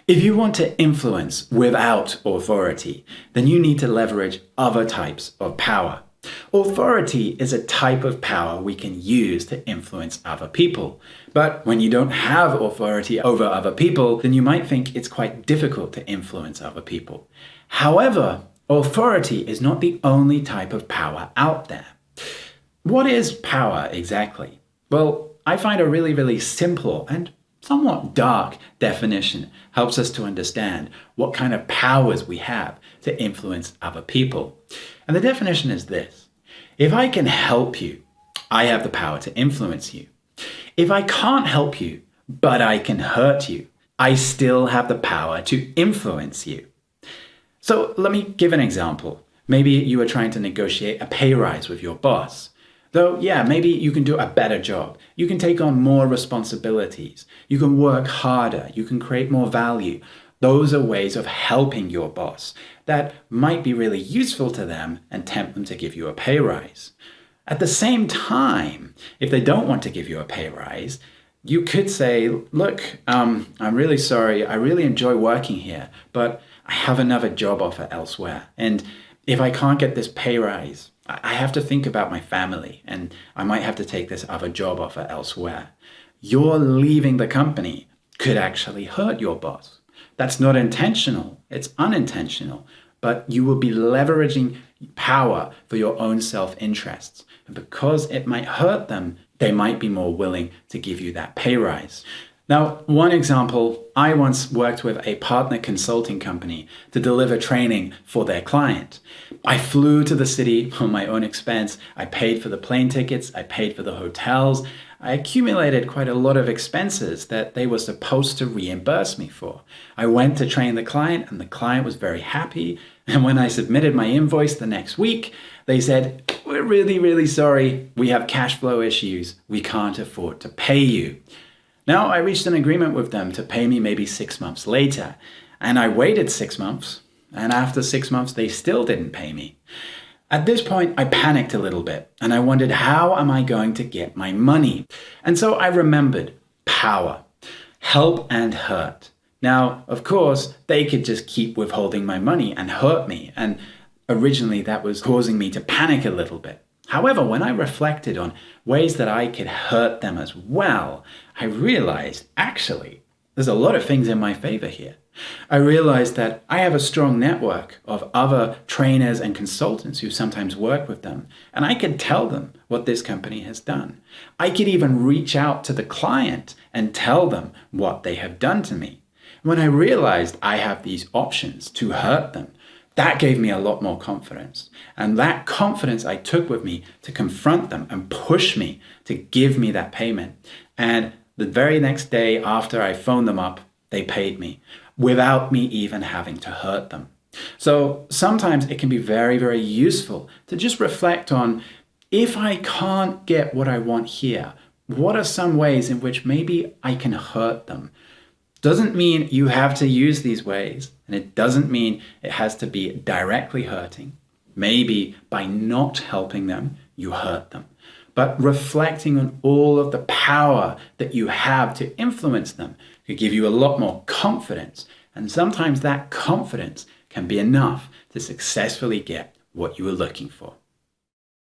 If you want to influence without authority, then you need to leverage other types of power. Authority is a type of power we can use to influence other people. But when you don't have authority over other people, then you might think it's quite difficult to influence other people. However, authority is not the only type of power out there. What is power exactly? Well, I find a really simple and somewhat dark definition helps us to understand what kind of powers we have to influence other people. And the definition is this: if I can help you, I have the power to influence you. If I can't help you, but I can hurt you, I still have the power to influence you. So let me give an example. Maybe you are trying to negotiate a pay rise with your boss. Though, yeah, maybe you can do a better job. You can take on more responsibilities. You can work harder. You can create more value. Those are ways of helping your boss that might be really useful to them and tempt them to give you a pay rise. At the same time, if they don't want to give you a pay rise, you could say, look, I'm really sorry. I really enjoy working here, but I have another job offer elsewhere. And if I can't get this pay rise, I have to think about my family and I might have to take this other job offer elsewhere. Your leaving the company could actually hurt your boss. That's not intentional, it's unintentional, but you will be leveraging power for your own self-interests. And because it might hurt them, they might be more willing to give you that pay rise. Now, one example, I once worked with a partner consulting company to deliver training for their client. I flew to the city on my own expense. I paid for the plane tickets. I paid for the hotels. I accumulated quite a lot of expenses that they were supposed to reimburse me for. I went to train the client and the client was very happy. And when I submitted my invoice the next week, they said, "We're really sorry. We have cash flow issues. We can't afford to pay you." Now, I reached an agreement with them to pay me maybe 6 months later, and I waited 6 months, and after 6 months, they still didn't pay me. At this point, I panicked a little bit, and I wondered, how am I going to get my money? And so I remembered power, help and hurt. Now, of course, they could just keep withholding my money and hurt me, and originally that was causing me to panic a little bit. However, when I reflected on ways that I could hurt them as well, I realized, actually, there's a lot of things in my favor here. I realized that I have a strong network of other trainers and consultants who sometimes work with them, and I could tell them what this company has done. I could even reach out to the client and tell them what they have done to me. When I realized I have these options to hurt them, that gave me a lot more confidence. And that confidence I took with me to confront them and push me to give me that payment. And the very next day after I phoned them up, they paid me without me even having to hurt them. So sometimes it can be very useful to just reflect on, if I can't get what I want here, what are some ways in which maybe I can hurt them? Doesn't mean you have to use these ways, and it doesn't mean it has to be directly hurting. Maybe by not helping them, you hurt them. But reflecting on all of the power that you have to influence them could give you a lot more confidence. And sometimes that confidence can be enough to successfully get what you were looking for.